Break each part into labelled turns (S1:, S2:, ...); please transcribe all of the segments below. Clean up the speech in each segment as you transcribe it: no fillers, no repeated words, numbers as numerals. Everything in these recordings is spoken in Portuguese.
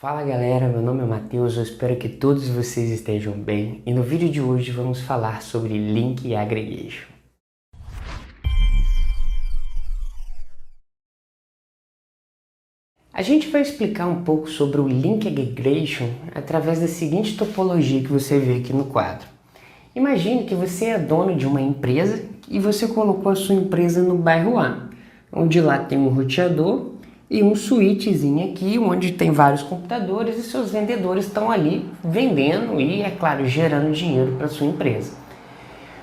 S1: Fala galera, meu nome é Matheus, eu espero que todos vocês estejam bem e no vídeo de hoje vamos falar sobre Link Aggregation. A gente vai explicar um pouco sobre o Link Aggregation através da seguinte topologia que você vê aqui no quadro. Imagine que você é dono de uma empresa e você colocou a sua empresa no bairro A, onde lá tem um roteador e um switchzinho aqui, onde tem vários computadores e seus vendedores estão ali vendendo e, é claro, gerando dinheiro para sua empresa.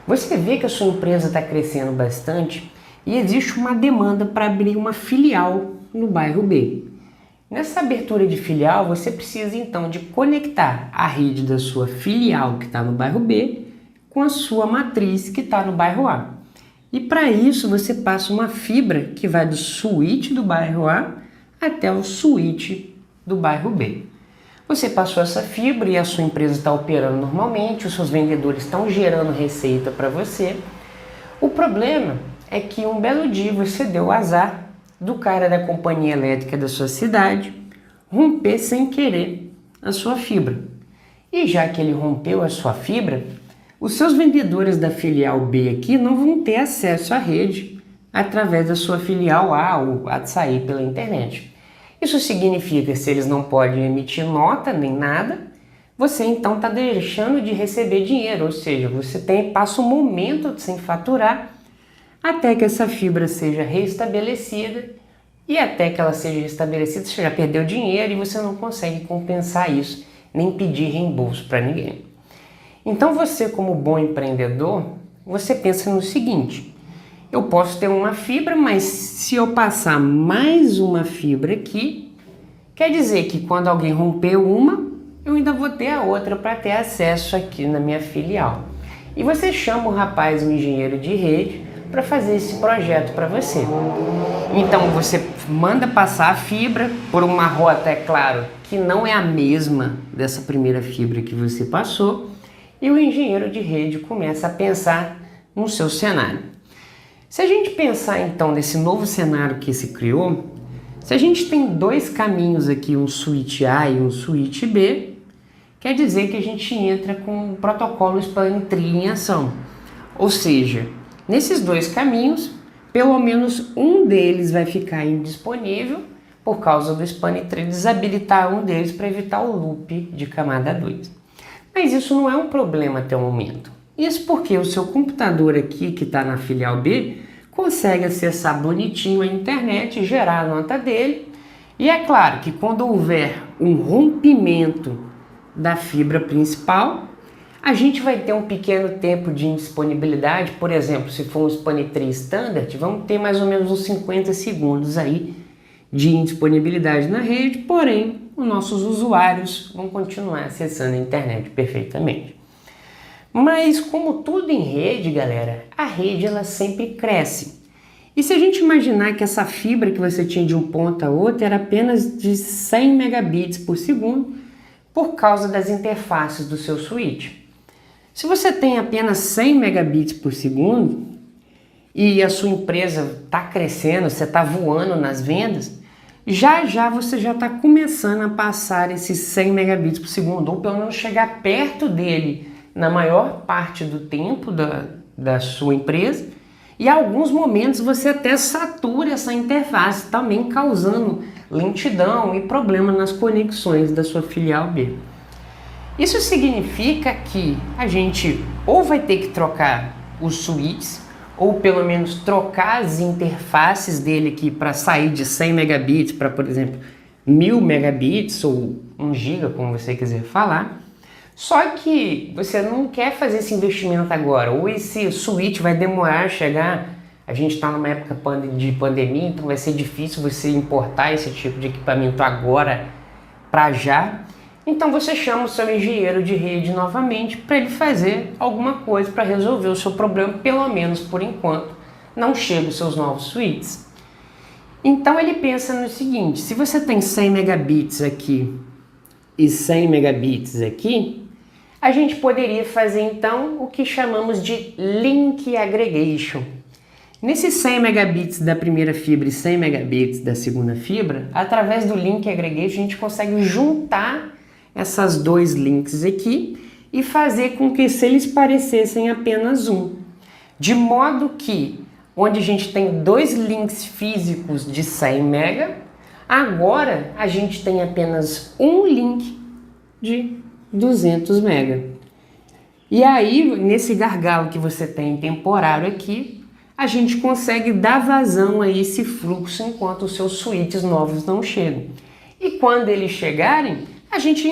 S1: Você vê que a sua empresa está crescendo bastante e existe uma demanda para abrir uma filial no bairro B. Nessa abertura de filial, você precisa então de conectar a rede da sua filial que está no bairro B com a sua matriz que está no bairro A. E para isso você passa uma fibra que vai do switch do bairro A até o switch do bairro B. Você passou essa fibra e a sua empresa está operando normalmente, os seus vendedores estão gerando receita para você. O problema é que um belo dia você deu o azar do cara da companhia elétrica da sua cidade romper sem querer a sua fibra. E já que ele rompeu a sua fibra, os seus vendedores da filial B aqui não vão ter acesso à rede através da sua filial A ou a sair pela internet. Isso significa que se eles não podem emitir nota nem nada, você então está deixando de receber dinheiro, ou seja, você passa um momento sem faturar até que essa fibra seja restabelecida e até que ela seja restabelecida você já perdeu dinheiro e você não consegue compensar isso, nem pedir reembolso para ninguém. Então você, como bom empreendedor, você pensa no seguinte: eu posso ter uma fibra, mas se eu passar mais uma fibra aqui, quer dizer que quando alguém rompeu uma, eu ainda vou ter a outra para ter acesso aqui na minha filial. E você chama o rapaz, um engenheiro de rede, para fazer esse projeto para você. Então você manda passar a fibra por uma rota, é claro, que não é a mesma dessa primeira fibra que você passou, e o engenheiro de rede começa a pensar no seu cenário. Se a gente pensar então nesse novo cenário que se criou, se a gente tem dois caminhos aqui, um switch A e um switch B, quer dizer que a gente entra com o protocolo Spanning Tree em ação. Ou seja, nesses dois caminhos, pelo menos um deles vai ficar indisponível por causa do Spanning Tree desabilitar um deles para evitar o loop de camada 2. Mas isso não é um problema até o momento. Isso porque o seu computador aqui, que está na filial B, consegue acessar bonitinho a internet e gerar a nota dele. E é claro que quando houver um rompimento da fibra principal, a gente vai ter um pequeno tempo de indisponibilidade. Por exemplo, se for um Spanning Tree Standard, vamos ter mais ou menos uns 50 segundos aí de indisponibilidade na rede, porém, os nossos usuários vão continuar acessando a internet perfeitamente. Mas como tudo em rede, galera, a rede ela sempre cresce. E se a gente imaginar que essa fibra que você tinha de um ponto a outro era apenas de 100 megabits por segundo por causa das interfaces do seu switch. Se você tem apenas 100 megabits por segundo e a sua empresa está crescendo, você está voando nas vendas, já você já está começando a passar esses 100 megabits por segundo, ou pelo menos chegar perto dele na maior parte do tempo da sua empresa, e em alguns momentos você até satura essa interface, também causando lentidão e problema nas conexões da sua filial B. Isso significa que a gente ou vai ter que trocar os switches, ou pelo menos trocar as interfaces dele aqui para sair de 100 megabits para, por exemplo, 1000 megabits ou 1 giga, como você quiser falar. Só que você não quer fazer esse investimento agora, ou esse switch vai demorar a chegar. A gente está numa época de pandemia, então vai ser difícil você importar esse tipo de equipamento agora para já. Então você chama o seu engenheiro de rede novamente para ele fazer alguma coisa para resolver o seu problema, pelo menos por enquanto não chegam os seus novos switches. Então ele pensa no seguinte: se você tem 100 megabits aqui e 100 megabits aqui, a gente poderia fazer então o que chamamos de Link Aggregation. Nesses 100 megabits da primeira fibra e 100 megabits da segunda fibra, através do link aggregation a gente consegue juntar essas dois links aqui e fazer com que eles parecessem apenas um. De modo que, onde a gente tem dois links físicos de 100 mega, agora a gente tem apenas um link de 200 mega. E aí, nesse gargalo que você tem temporário aqui, a gente consegue dar vazão a esse fluxo enquanto os seus switches novos não chegam. E quando eles chegarem, a gente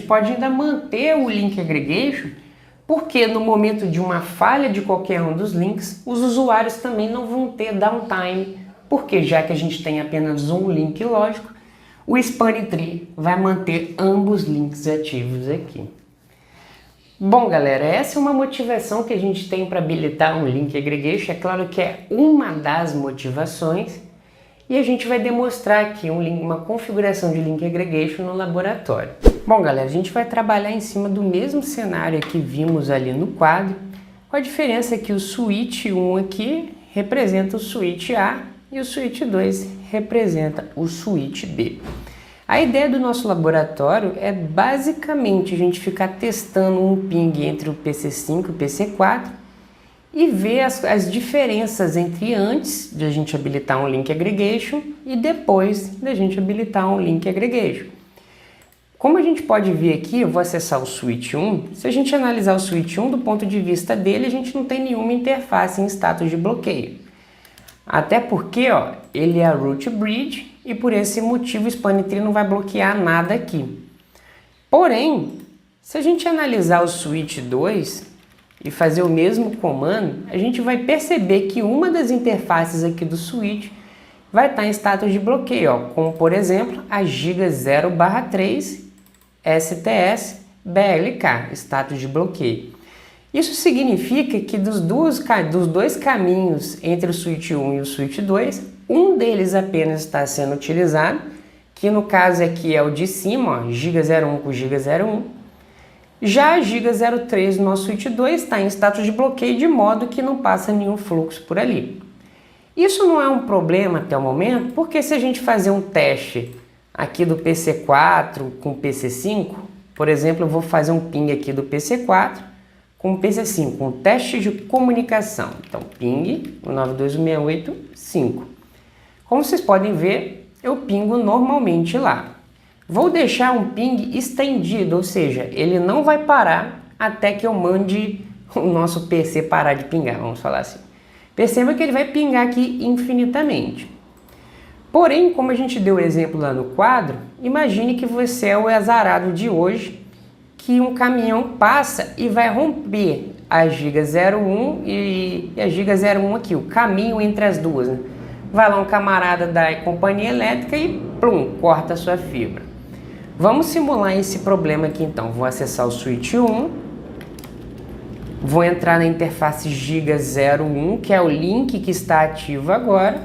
S1: pode ainda manter o link aggregation, porque no momento de uma falha de qualquer um dos links, os usuários também não vão ter downtime, porque já que a gente tem apenas um link lógico, o Spanitree vai manter ambos links ativos aqui. Bom, galera, essa é uma motivação que a gente tem para habilitar um link aggregation. É claro que é uma das motivações e a gente vai demonstrar aqui uma configuração de link aggregation no laboratório. Bom, galera, a gente vai trabalhar em cima do mesmo cenário que vimos ali no quadro, com a diferença que o switch 1 aqui representa o switch A e o switch 2 representa o switch B. A ideia do nosso laboratório é basicamente a gente ficar testando um ping entre o PC5 e o PC4 e ver as diferenças entre antes de a gente habilitar um link aggregation e depois da gente habilitar um link aggregation. Como a gente pode ver aqui, eu vou acessar o switch 1. Se a gente analisar o switch 1 do ponto de vista dele, a gente não tem nenhuma interface em status de bloqueio. Até porque ele é a root bridge e por esse motivo o Spanitree não vai bloquear nada aqui. Porém, se a gente analisar o switch 2 e fazer o mesmo comando, a gente vai perceber que uma das interfaces aqui do switch vai estar em status de bloqueio, como por exemplo a giga 0/3 STS BLK, status de bloqueio. Isso significa que dos dois caminhos entre o switch 1 e o switch 2, um deles apenas está sendo utilizado, que no caso aqui é o de cima, giga 01 com giga 01. Já a giga 03 do nosso switch 2 está em status de bloqueio, de modo que não passa nenhum fluxo por ali. Isso não é um problema até o momento, porque se a gente fazer um teste aqui do PC4 com o PC5, por exemplo, eu vou fazer um ping aqui do PC4 com o PC5, um teste de comunicação. Então, ping 192.168.5. Como vocês podem ver, eu pingo normalmente lá. Vou deixar um ping estendido, ou seja, ele não vai parar até que eu mande o nosso PC parar de pingar, vamos falar assim. Perceba que ele vai pingar aqui infinitamente. Porém, como a gente deu o exemplo lá no quadro, imagine que você é o azarado de hoje, que um caminhão passa e vai romper a giga 01 e a giga 01 aqui, o caminho entre as duas, né? Vai lá um camarada da companhia elétrica e plum, corta a sua fibra. Vamos simular esse problema aqui então. Vou acessar o switch 1, vou entrar na interface giga 01, que é o link que está ativo agora,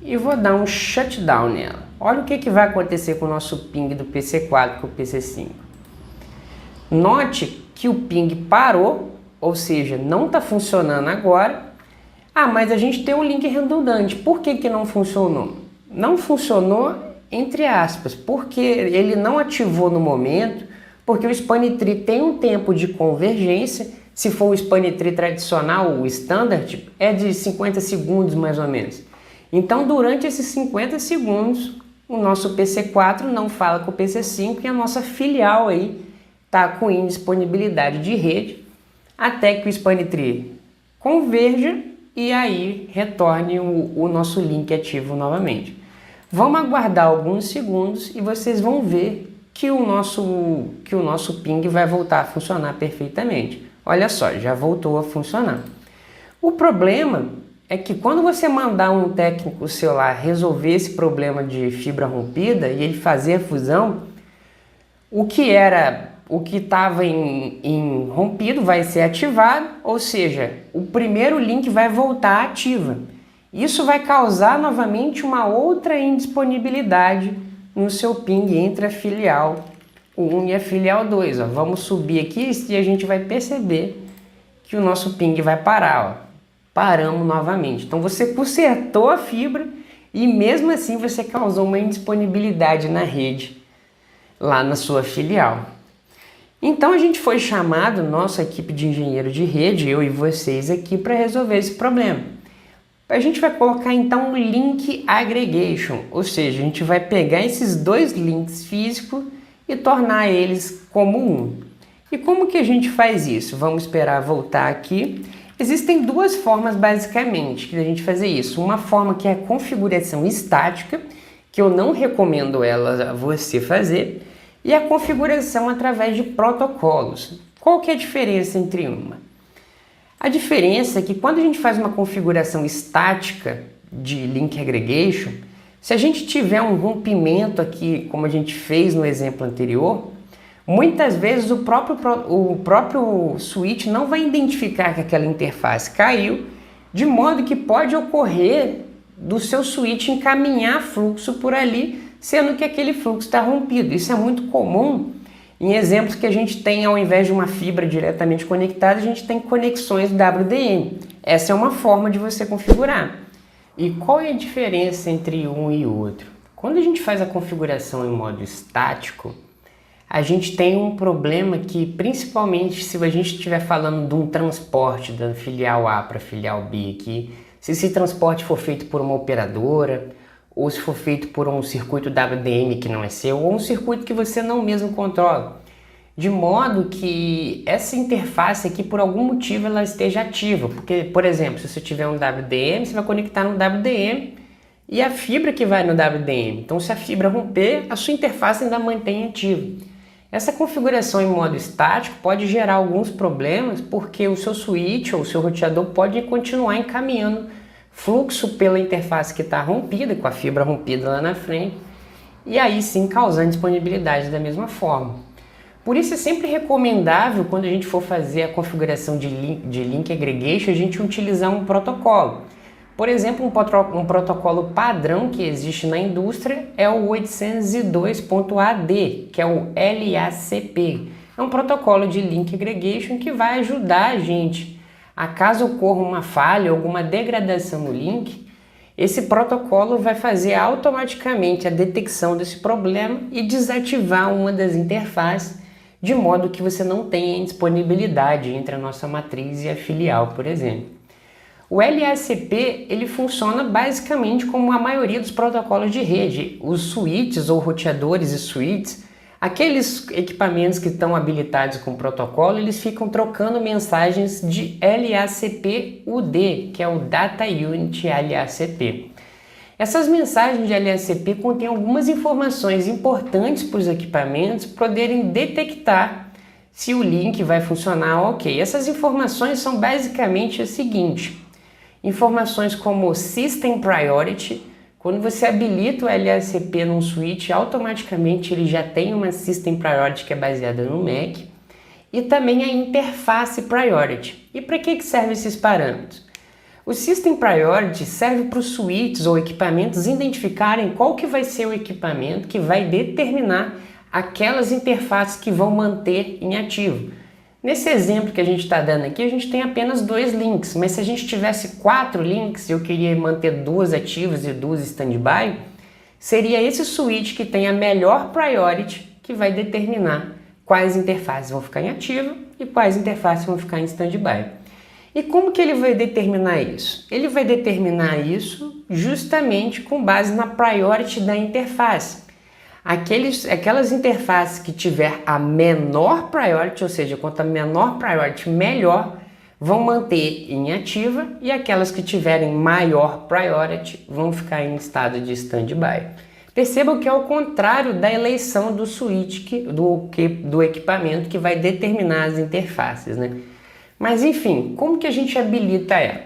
S1: e vou dar um shutdown nela. Olha o que vai acontecer com o nosso ping do PC4 com o PC5. Note que o ping parou, ou seja, não está funcionando agora. Mas a gente tem um link redundante. Por que não funcionou? Não funcionou, entre aspas, porque ele não ativou no momento, porque o Spanitree tem um tempo de convergência. Se for o Spanitree tradicional, o standard, é de 50 segundos mais ou menos. Então, durante esses 50 segundos, o nosso PC4 não fala com o PC5 e a nossa filial aí está com indisponibilidade de rede, até que o Spanitree converja e aí retorne o nosso link ativo novamente. Vamos aguardar alguns segundos e vocês vão ver que o nosso ping vai voltar a funcionar perfeitamente. Olha só, já voltou a funcionar. O problema é que quando você mandar um técnico seu lá resolver esse problema de fibra rompida e ele fazer a fusão, o que estava em rompido vai ser ativado, ou seja, o primeiro link vai voltar ativa. Isso vai causar novamente uma outra indisponibilidade no seu ping entre a filial 1 e a filial 2. Vamos subir aqui e a gente vai perceber que o nosso ping vai parar. paramos novamente. Então você consertou a fibra e mesmo assim você causou uma indisponibilidade na rede, lá na sua filial. Então a gente foi chamado, nossa equipe de engenheiro de rede, eu e vocês aqui, para resolver esse problema. A gente vai colocar então um link aggregation, ou seja, a gente vai pegar esses dois links físicos e tornar eles como um. E como que a gente faz isso? Vamos esperar voltar aqui. Existem duas formas basicamente de a gente fazer isso. Uma forma que é a configuração estática, que eu não recomendo ela a você fazer, e a configuração através de protocolos. Qual que é a diferença entre uma? A diferença é que quando a gente faz uma configuração estática de link aggregation, se a gente tiver um rompimento aqui, como a gente fez no exemplo anterior, muitas vezes o próprio switch não vai identificar que aquela interface caiu, de modo que pode ocorrer do seu switch encaminhar fluxo por ali, sendo que aquele fluxo está rompido. Isso é muito comum em exemplos que a gente tem, ao invés de uma fibra diretamente conectada, a gente tem conexões WDM. Essa é uma forma de você configurar. E qual é a diferença entre um e outro? Quando a gente faz a configuração em modo estático, a gente tem um problema que, principalmente se a gente estiver falando de um transporte da filial A para a filial B aqui, se esse transporte for feito por uma operadora, ou se for feito por um circuito WDM que não é seu, ou um circuito que você não mesmo controla. De modo que essa interface aqui, por algum motivo, ela esteja ativa. Porque, por exemplo, se você tiver um WDM, você vai conectar no WDM e a fibra que vai no WDM. Então, se a fibra romper, a sua interface ainda mantém ativa. Essa configuração em modo estático pode gerar alguns problemas, porque o seu switch ou o seu roteador pode continuar encaminhando fluxo pela interface que está rompida, com a fibra rompida lá na frente, e aí sim causando disponibilidade da mesma forma. Por isso é sempre recomendável, quando a gente for fazer a configuração de link aggregation, a gente utilizar um protocolo. Por exemplo, um protocolo padrão que existe na indústria é o 802.AD, que é o LACP. É um protocolo de link aggregation que vai ajudar a gente, a caso ocorra uma falha, alguma degradação no link, esse protocolo vai fazer automaticamente a detecção desse problema e desativar uma das interfaces, de modo que você não tenha indisponibilidade entre a nossa matriz e a filial, por exemplo. O LACP ele funciona basicamente como a maioria dos protocolos de rede. Os switches ou roteadores e switches, aqueles equipamentos que estão habilitados com o protocolo, eles ficam trocando mensagens de LACP-UD, que é o Data Unit LACP. Essas mensagens de LACP contêm algumas informações importantes para os equipamentos poderem detectar se o link vai funcionar ok. Essas informações são basicamente o seguinte: informações como System Priority. Quando você habilita o LACP num switch, automaticamente ele já tem uma System Priority que é baseada no MAC, e também a Interface Priority. E para que servem esses parâmetros? O System Priority serve para os switches ou equipamentos identificarem qual que vai ser o equipamento que vai determinar aquelas interfaces que vão manter em ativo. Nesse exemplo que a gente está dando aqui, a gente tem apenas 2 links, mas se a gente tivesse 4 links e eu queria manter 2 ativas e 2 standby, seria esse switch que tem a melhor priority que vai determinar quais interfaces vão ficar em ativo e quais interfaces vão ficar em standby. E como que ele vai determinar isso? Ele vai determinar isso justamente com base na priority da interface. Aquelas interfaces que tiver a menor priority, ou seja, quanto a menor priority, melhor, vão manter em ativa, e aquelas que tiverem maior priority vão ficar em estado de standby. Percebam que é o contrário da eleição do switch, do equipamento que vai determinar as interfaces, né? Mas enfim, como que a gente habilita ela?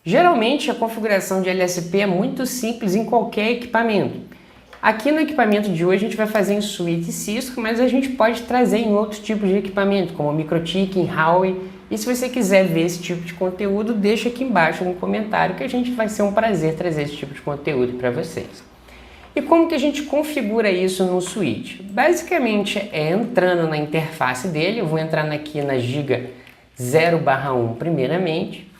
S1: Geralmente a configuração de LACP é muito simples em qualquer equipamento. Aqui no equipamento de hoje a gente vai fazer em switch Cisco, mas a gente pode trazer em outros tipos de equipamento, como MikroTik, Huawei. E se você quiser ver esse tipo de conteúdo, deixa aqui embaixo no comentário que a gente vai ser um prazer trazer esse tipo de conteúdo para vocês. E como que a gente configura isso no switch? Basicamente é entrando na interface dele, eu vou entrar aqui na Giga 0/1 primeiramente,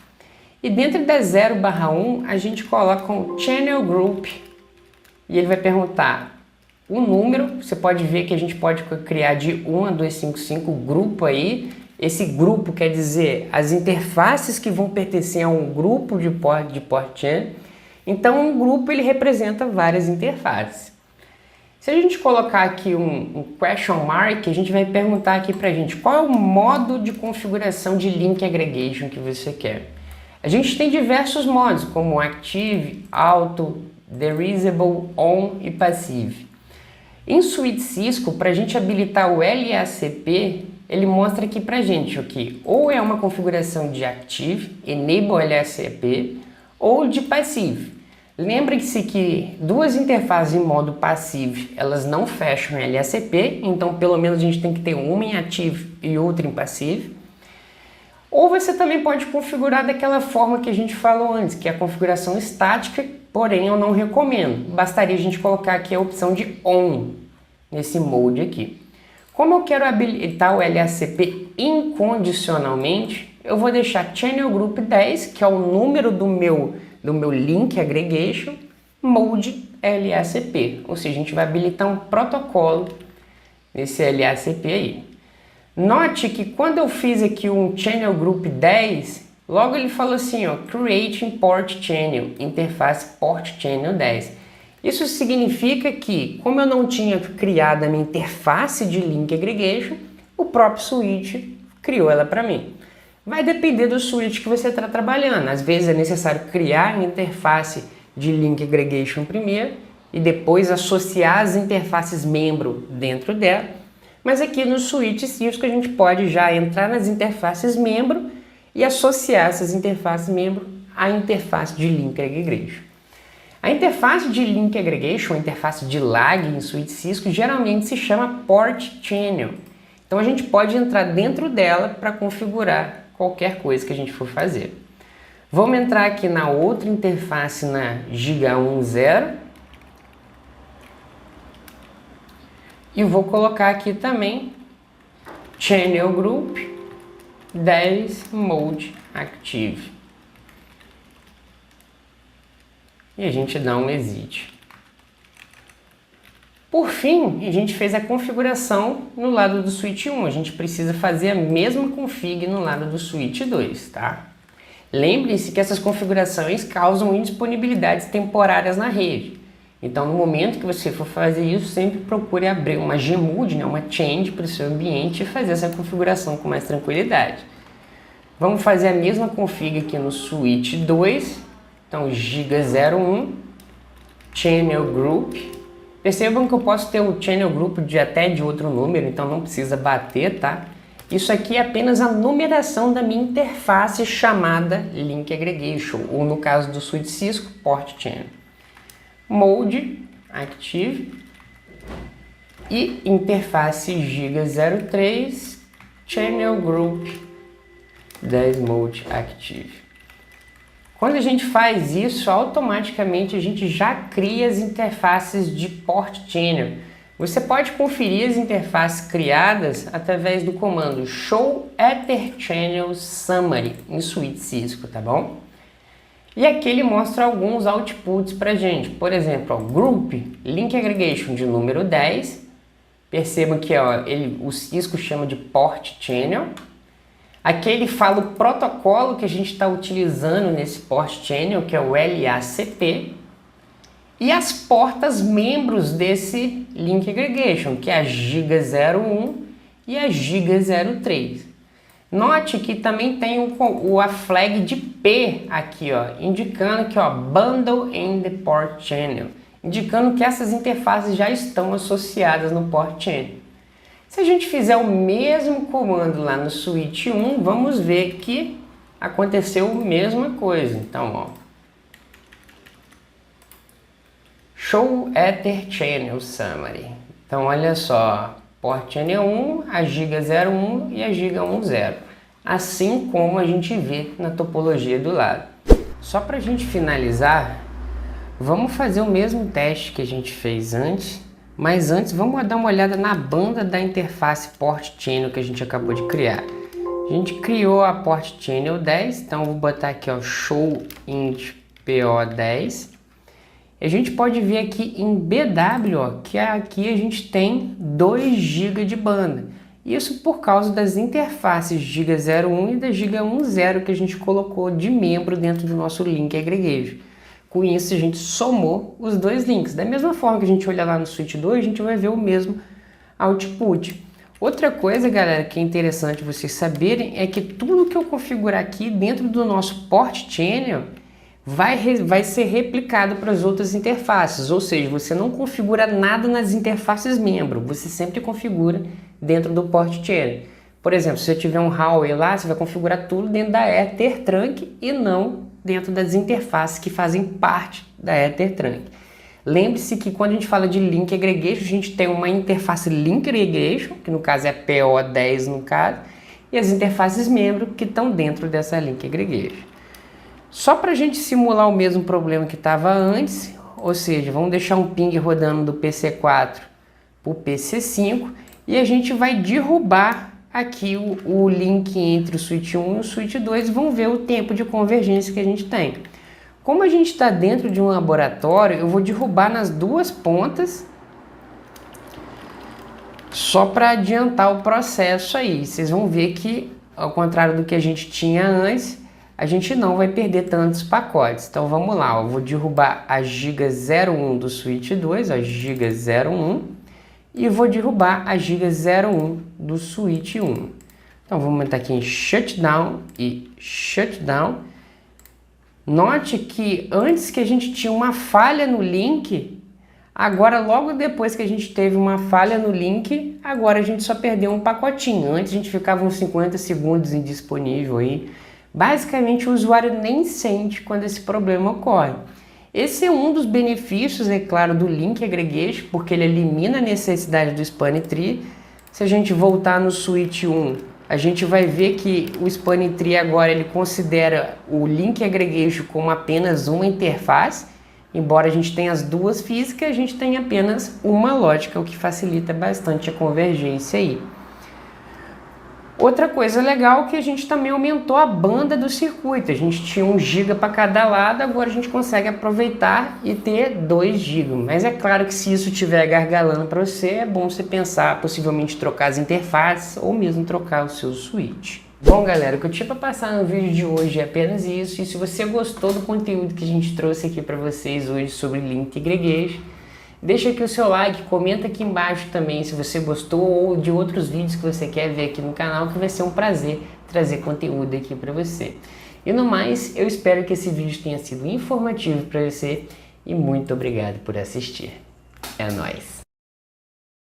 S1: E dentro da 0/1 a gente coloca um Channel Group e ele vai perguntar o número. Você pode ver que a gente pode criar de 1 a 255 grupo aí. Esse grupo quer dizer as interfaces que vão pertencer a um grupo de port channel. Então um grupo ele representa várias interfaces. Se a gente colocar aqui um question mark, a gente vai perguntar aqui pra gente qual é o modo de configuração de link aggregation que você quer. A gente tem diversos modos, como Active, Auto, Dereasable, On e Passive. Em Suite Cisco, para a gente habilitar o LACP, ele mostra aqui pra gente o que ou é uma configuração de Active, Enable LACP, ou de Passive. Lembre-se que duas interfaces em modo passive, elas não fecham em LACP, então pelo menos a gente tem que ter uma em Active e outra em Passive. Ou você também pode configurar daquela forma que a gente falou antes, que é a configuração estática, porém eu não recomendo. Bastaria a gente colocar aqui a opção de On, nesse mode aqui. Como eu quero habilitar o LACP incondicionalmente, eu vou deixar Channel Group 10, que é o número do meu Link Aggregation, Mode LACP. Ou seja, a gente vai habilitar um protocolo nesse LACP aí. Note que quando eu fiz aqui um Channel Group 10, logo ele falou assim, ó, Create Port Channel, interface Port Channel 10. Isso significa que, como eu não tinha criado a minha interface de Link Aggregation, o próprio switch criou ela para mim. Vai depender do switch que você está trabalhando. Às vezes é necessário criar a interface de Link Aggregation primeiro e depois associar as interfaces membro dentro dela. Mas aqui no Suite Cisco a gente pode já entrar nas interfaces membro e associar essas interfaces membro à interface de Link Aggregation. A interface de Link Aggregation, a interface de lag em Suite Cisco, geralmente se chama Port Channel. Então a gente pode entrar dentro dela para configurar qualquer coisa que a gente for fazer. Vamos entrar aqui na outra interface, na Giga10. E vou colocar aqui também Channel Group 10 Mode Active. E a gente dá um Exit. Por fim, a gente fez a configuração no lado do Switch 1. A gente precisa fazer a mesma config no lado do Switch 2, tá? Lembre-se que essas configurações causam indisponibilidades temporárias na rede. Então, no momento que você for fazer isso, sempre procure abrir uma Gmood, né, uma change para o seu ambiente e fazer essa configuração com mais tranquilidade. Vamos fazer a mesma config aqui no Switch 2. Então, Giga01, Channel Group. Percebam que eu posso ter o Channel Group até de outro número, então não precisa bater, tá? Isso aqui é apenas a numeração da minha interface chamada Link Aggregation, ou no caso do Suite Cisco, Port Channel. Mode Active e interface Giga03 Channel Group 10 Mode Active. Quando a gente faz isso, automaticamente a gente já cria as interfaces de Port Channel. Você pode conferir as interfaces criadas através do comando Show Ether Channel Summary em Suite Cisco, tá bom? E aqui ele mostra alguns outputs pra gente. Por exemplo, ó, Group Link Aggregation de número 10. Percebam que ó, o Cisco chama de Port Channel. Aqui ele fala o protocolo que a gente está utilizando nesse Port Channel, que é o LACP. E as portas membros desse Link Aggregation, que é a Giga01 e a Giga03. Note que também tem a flag de P aqui, ó, indicando que ó, Bundle in the Port Channel, indicando que essas interfaces já estão associadas no Port Channel. Se a gente fizer o mesmo comando lá no Switch 1, vamos ver que aconteceu a mesma coisa. Então, ó, Show Ether Channel Summary. Então, olha só, Port Channel 1, a Giga01 e a Giga10. Assim como a gente vê na topologia do lado. Só para a gente finalizar, vamos fazer o mesmo teste que a gente fez antes. Mas antes, vamos dar uma olhada na banda da interface Port Channel que a gente acabou de criar. A gente criou a Port Channel 10, então vou botar aqui, ó, Show int PO10. A gente pode ver aqui em BW, ó, que aqui a gente tem 2 GB de banda. Isso por causa das interfaces Giga 01 e da Giga 10 que a gente colocou de membro dentro do nosso link aggregation. Com isso a gente somou os 2 links. Da mesma forma que a gente olha lá no Switch 2, a gente vai ver o mesmo output. Outra coisa, galera, que é interessante vocês saberem é que tudo que eu configurar aqui dentro do nosso Port Channel vai ser replicado para as outras interfaces, ou seja, você não configura nada nas interfaces membro, você sempre configura dentro do Port Channel. Por exemplo, se você tiver um Huawei lá, você vai configurar tudo dentro da EtherTrunk e não dentro das interfaces que fazem parte da EtherTrunk. Lembre-se que quando a gente fala de Link Aggregation, a gente tem uma interface Link Aggregation, que no caso é PO10 no caso, e as interfaces membro que estão dentro dessa Link Aggregation. Só para a gente simular o mesmo problema que estava antes, ou seja, vamos deixar um ping rodando do PC4 para o PC5 e a gente vai derrubar aqui o link entre o Switch 1 e o Switch 2 e vamos ver o tempo de convergência que a gente tem. Como a gente está dentro de um laboratório, eu vou derrubar nas 2 pontas só para adiantar o processo aí. Vocês vão ver que, ao contrário do que a gente tinha antes, a gente não vai perder tantos pacotes. Então vamos lá, eu vou derrubar a Giga 01 do Switch 2, a Giga 01, e vou derrubar a Giga 01 do Switch 1. Então vamos aumentar aqui em Shutdown e Shutdown. Note que antes que a gente tinha uma falha no link, agora logo depois que a gente teve uma falha no link, agora a gente só perdeu um pacotinho. Antes a gente ficava uns 50 segundos indisponível aí. Basicamente o usuário nem sente quando esse problema ocorre. Esse é um dos benefícios, é claro, do Link Aggregation, porque ele elimina a necessidade do Spanning Tree. Se a gente voltar no Switch 1, a gente vai ver que o Spanning Tree agora ele considera o Link Aggregation como apenas uma interface. Embora a gente tenha as 2 físicas, a gente tem apenas uma lógica, o que facilita bastante a convergência aí. Outra coisa legal é que a gente também aumentou a banda do circuito. A gente tinha 1 GB para cada lado, agora a gente consegue aproveitar e ter 2 GB. Mas é claro que se isso estiver gargalando para você, é bom você pensar possivelmente trocar as interfaces ou mesmo trocar o seu switch. Bom, galera, o que eu tinha para passar no vídeo de hoje é apenas isso. E se você gostou do conteúdo que a gente trouxe aqui para vocês hoje sobre Link Aggregation, deixa aqui o seu like, comenta aqui embaixo também se você gostou ou de outros vídeos que você quer ver aqui no canal, que vai ser um prazer trazer conteúdo aqui para você. E no mais, eu espero que esse vídeo tenha sido informativo para você e muito obrigado por assistir. É nóis!